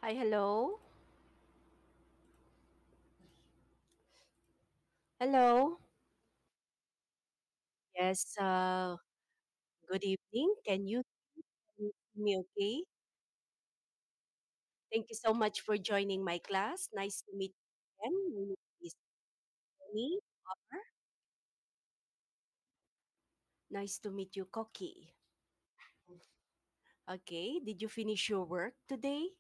Hi, hello. Hello. Yes, good evening. Can you hear me okay? Thank you so much for joining my class. Nice to meet you again. My name is Tony R. Nice to meet you, Koki. Okay, did you finish your work today?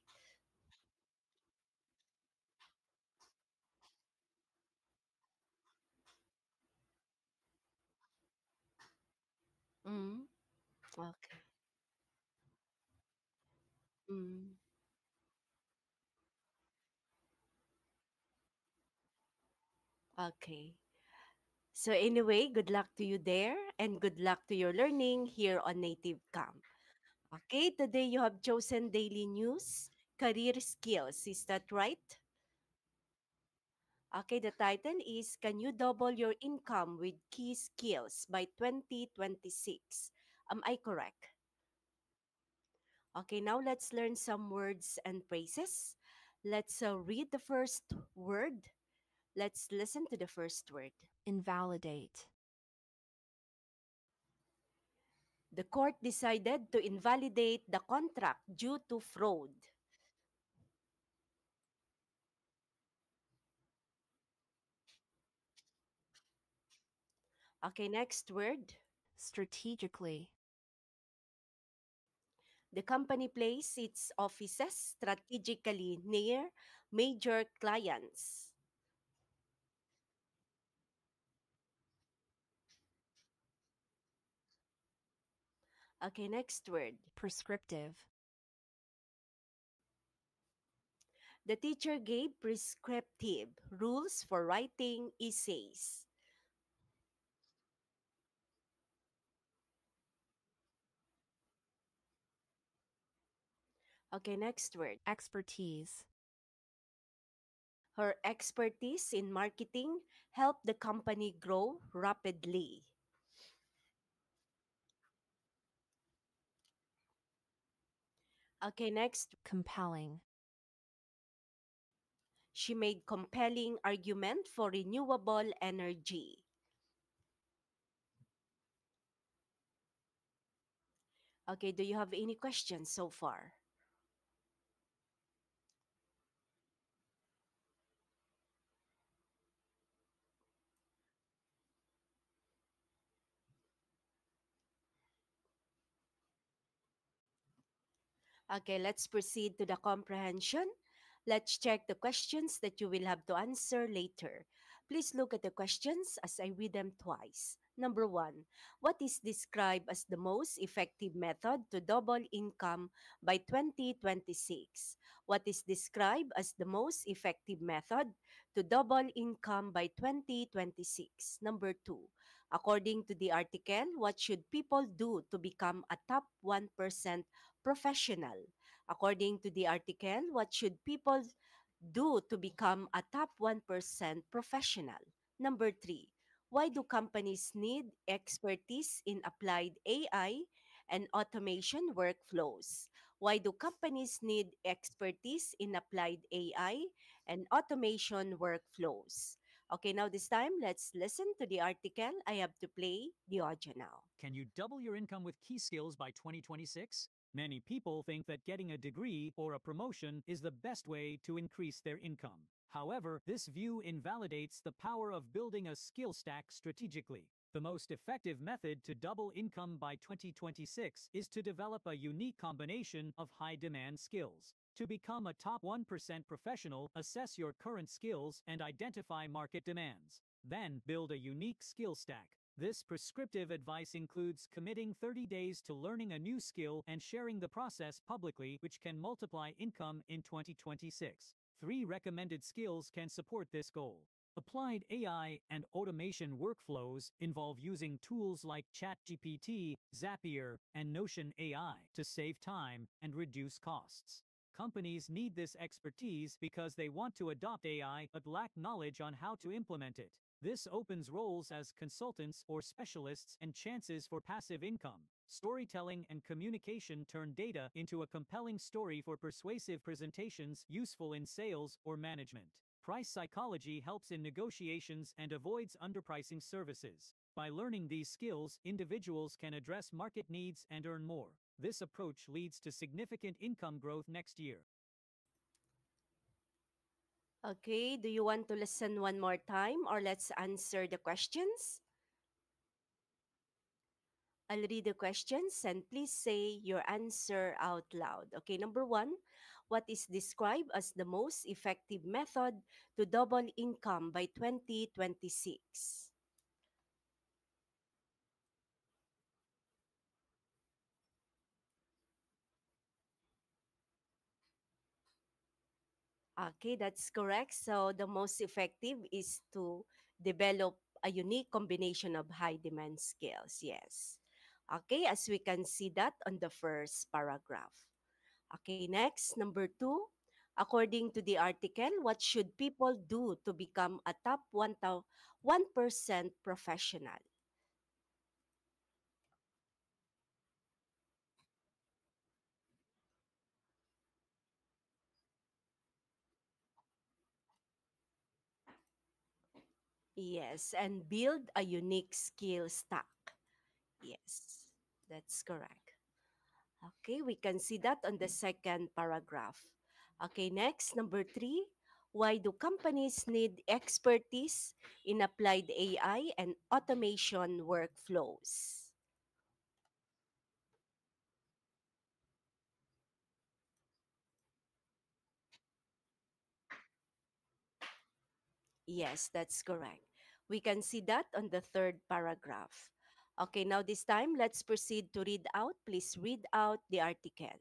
Mm, okay. Mm, okay. So anyway, good luck to you there and good luck to your learning here on Native Camp. Okay, today you have chosen daily news, career skills. Is that right? Okay, the title is Can You Double Your Income with Key Skills by 2026? Am I correct? Okay, now let's learn some words and phrases. Let's read the first word. Let's listen to the first word. Invalidate. The court decided to invalidate the contract due to fraud. Okay, next word. Strategically. The company placed its offices strategically near major clients. Okay, next word. Prescriptive. The teacher gave prescriptive rules for writing essays. Okay, next word. Expertise. Her expertise in marketing helped the company grow rapidly. Okay, next. Compelling. She made compelling argument for renewable energy. Okay, do you have any questions so far? Okay, let's proceed to the comprehension. Let's check the questions that you will have to answer later. Please look at the questions as I read them twice. Number one, what is described as the most effective method to double income by 2026? What is described as the most effective method to double income by 2026? Number two, according to the article, what should people do to become a top 1% professional? According to the article, what should people do to become a top 1% professional? Number three, why do companies need expertise in applied AI and automation workflows? Why do companies need expertise in applied AI and automation workflows? Okay, now this time, let's listen to the article. I have to play the audio now. Can you double your income with key skills by 2026? Many people think that getting a degree or a promotion is the best way to increase their income. However, this view invalidates the power of building a skill stack strategically. The most effective method to double income by 2026 is to develop a unique combination of high-demand skills. To become a top 1% professional, assess your current skills and identify market demands. Then, build a unique skill stack. This prescriptive advice includes committing 30 days to learning a new skill and sharing the process publicly, which can multiply income in 2026. Three recommended skills can support this goal. Applied AI and automation workflows involve using tools like ChatGPT, Zapier, and Notion AI to save time and reduce costs. Companies need this expertise because they want to adopt AI but lack knowledge on how to implement it. This opens roles as consultants or specialists and chances for passive income. Storytelling and communication turn data into a compelling story for persuasive presentations useful in sales or management. Price psychology helps in negotiations and avoids underpricing services. By learning these skills, individuals can address market needs and earn more. This approach leads to significant income growth next year. Okay, do you want to listen one more time or let's answer the questions? I'll read the questions and please say your answer out loud. Okay, number one, what is described as the most effective method to double income by 2026? Okay, that's correct. So the most effective is to develop a unique combination of high demand skills. Yes. Okay, as we can see that on the first paragraph. Okay, next, number two. According to the article, what should people do to become a top 1% professional? Yes, and build a unique skill stack. Yes, that's correct. Okay, we can see that on the second paragraph. Okay, next, number three. Why do companies need expertise in applied AI and automation workflows? Yes, that's correct. We can see that on the third paragraph. Okay, now this time, let's proceed to read out. Please read out the article.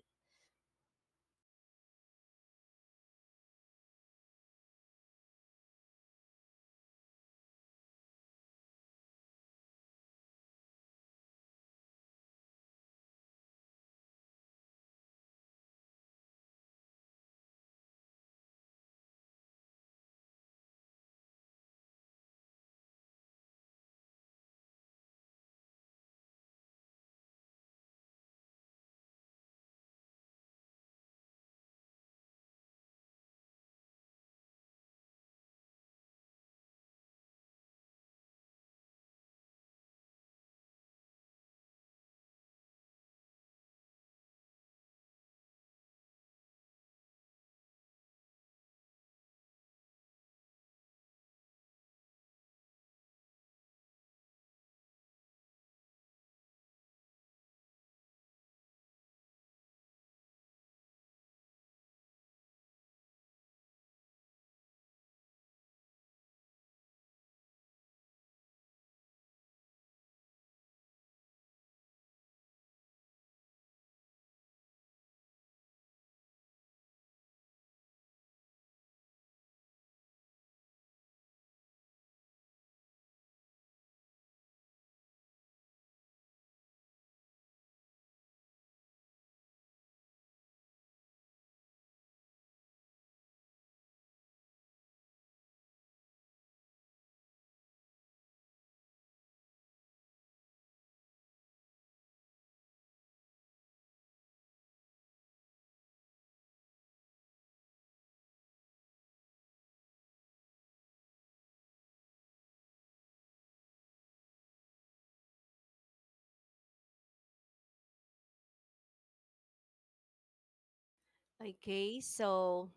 Okay, so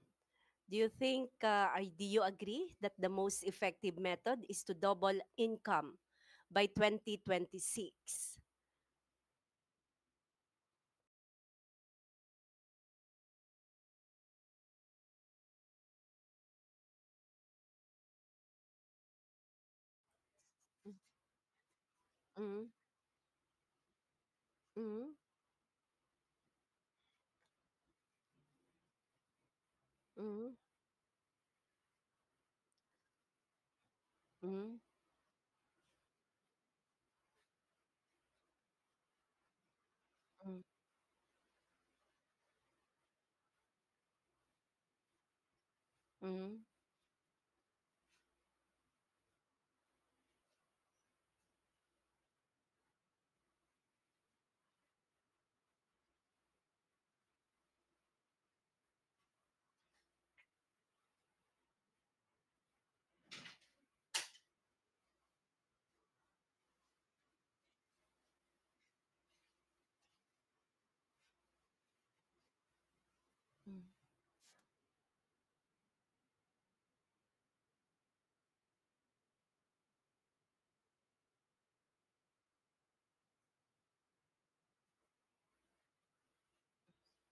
do you agree that the most effective method is to double income by 2026? Mm-hmm. Mm-hmm. Mm-hmm. Mm-hmm. Mm-hmm.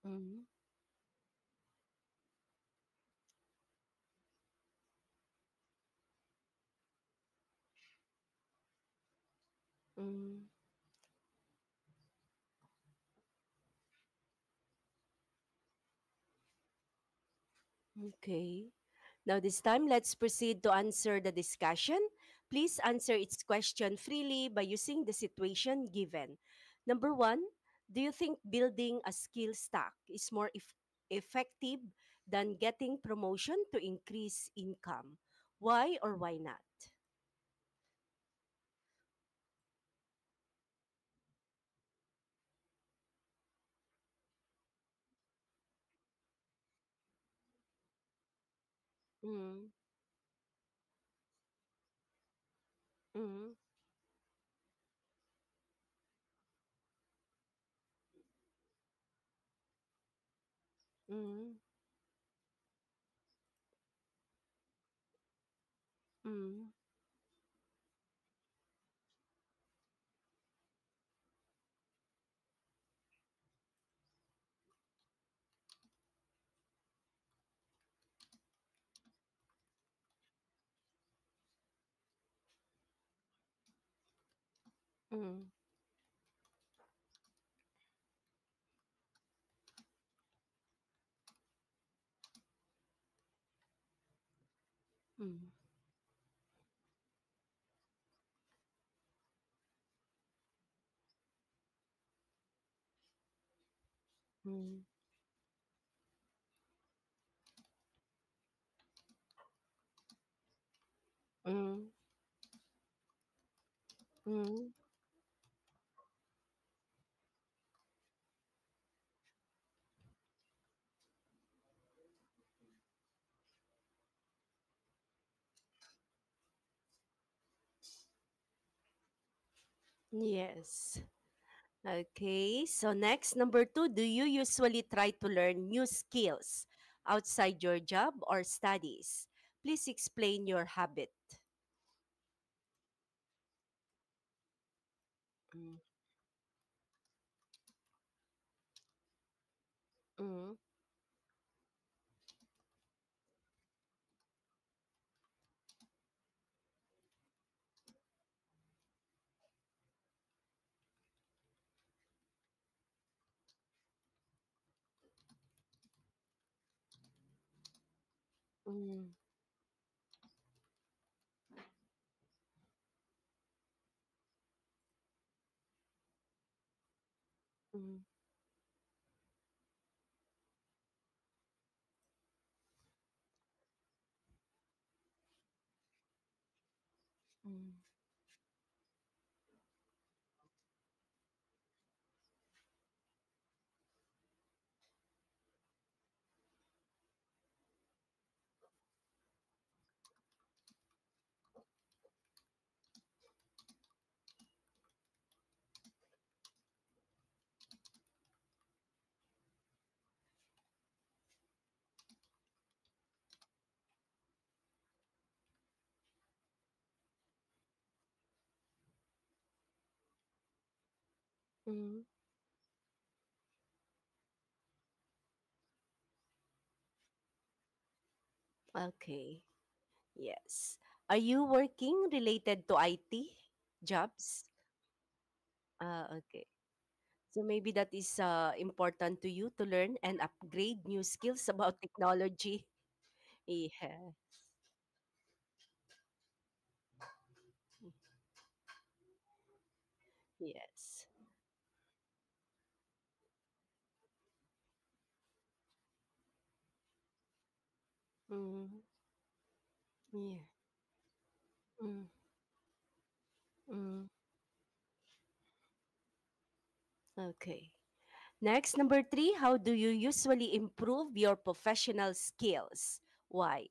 Mm-hmm. Mm-hmm. Okay. Now, this time, let's proceed to answer the discussion. Please answer its question freely by using the situation given. Number one, do you think building a skill stack is more effective than getting promotion to increase income? Why or why not? Mm, mm, mm, mm, mm, mm, mm, mm, mm. Yes. Okay, so next, number two, do you usually try to learn new skills outside your job or studies? Please explain your habit. Mm, mm, mm, mm, mm, mm. Okay, yes. Are you working related to IT jobs? Okay. So maybe that is important to you to learn and upgrade new skills about technology. Yeah. Yes. Mm, yeah. Mm, mm. Okay. Next, number three, how do you usually improve your professional skills? Why?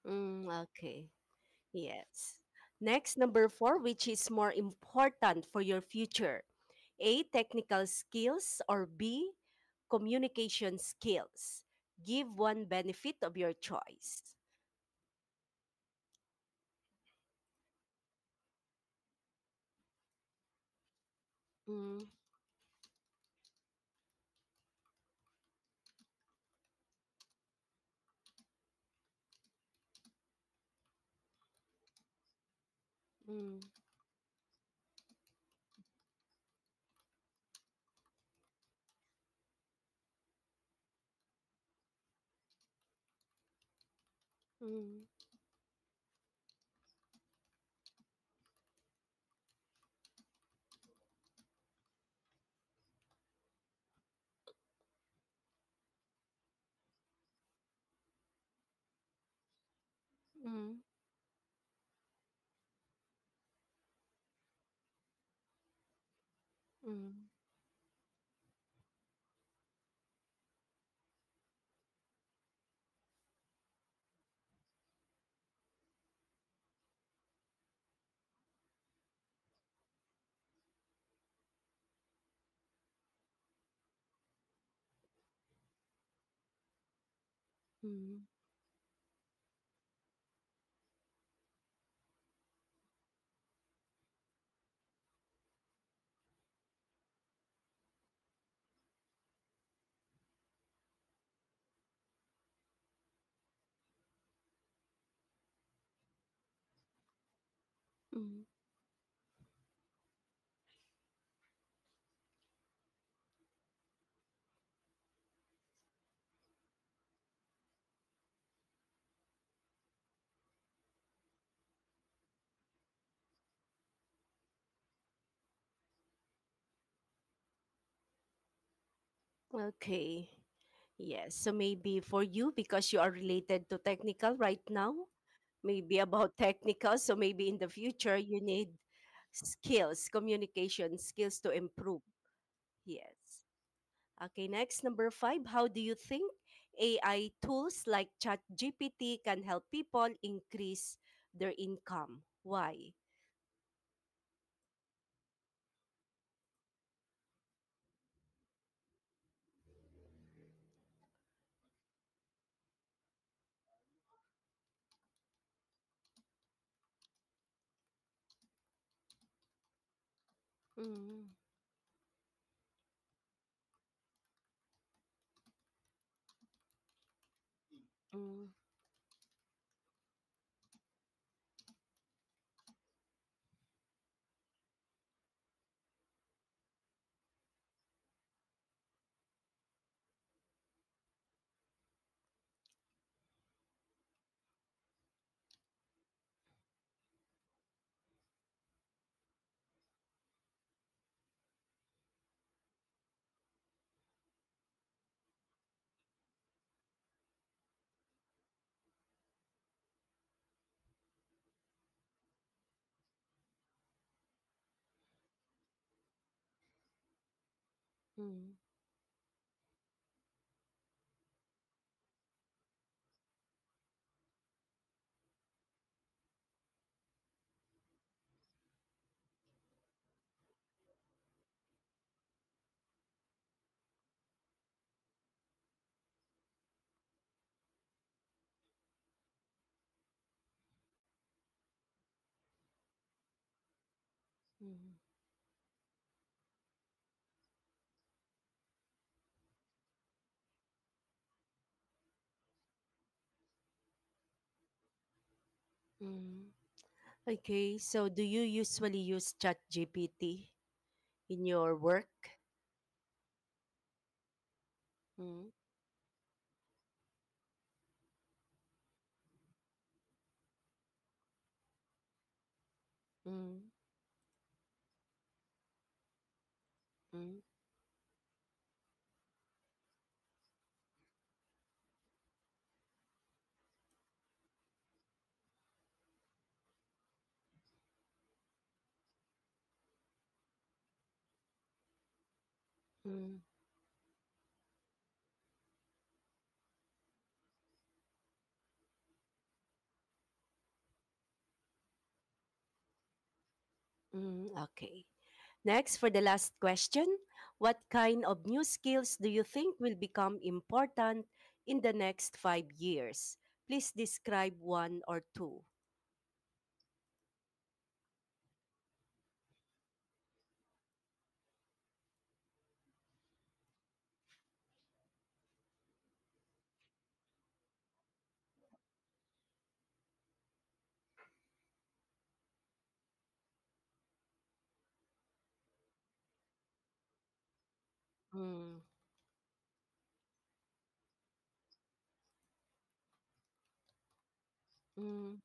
Mm. Okay. Yes. Next, number four, which is more important for your future? A, technical skills, or B, communication skills? Give one benefit of your choice. Mm, mm, mm, mm, mm, mm, mm. Okay. Yes. So maybe for you, because you are related to technical right now, maybe about technical. So maybe in the future, you need skills, communication skills to improve. Yes. Okay, next, number five. How do you think AI tools like ChatGPT can help people increase their income? Why? Mm, mm, mm, mm, mm. Okay, so do you usually use ChatGPT in your work? Mm, mm, mm, Mm, okay. Next, for the last question, what kind of new skills do you think will become important in the next 5 years? Please describe one or two. Mm, mm,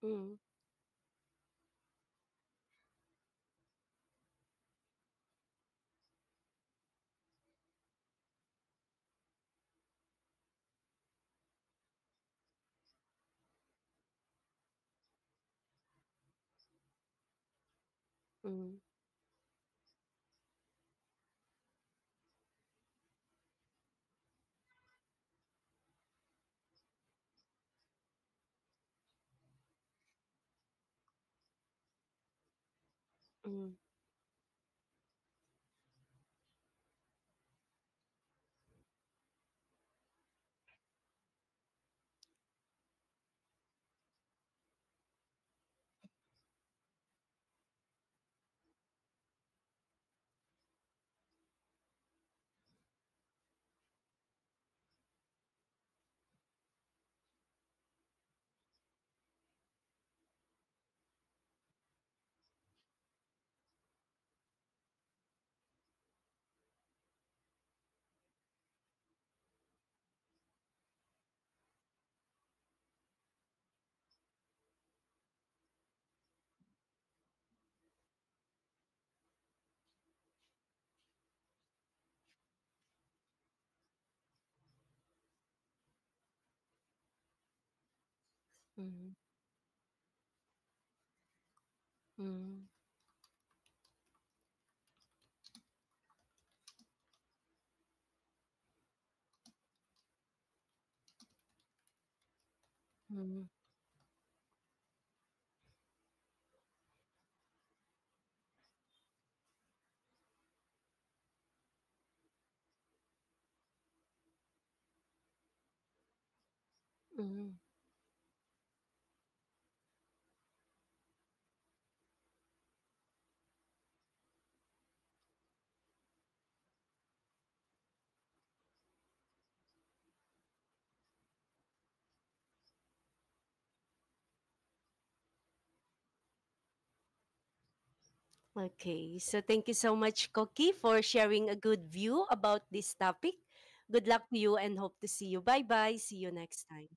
mm, mm, mm, mm, mm, mm, mm. Okay, so thank you so much, Koki, for sharing a good view about this topic. Good luck to you and hope to see you. Bye bye. See you next time.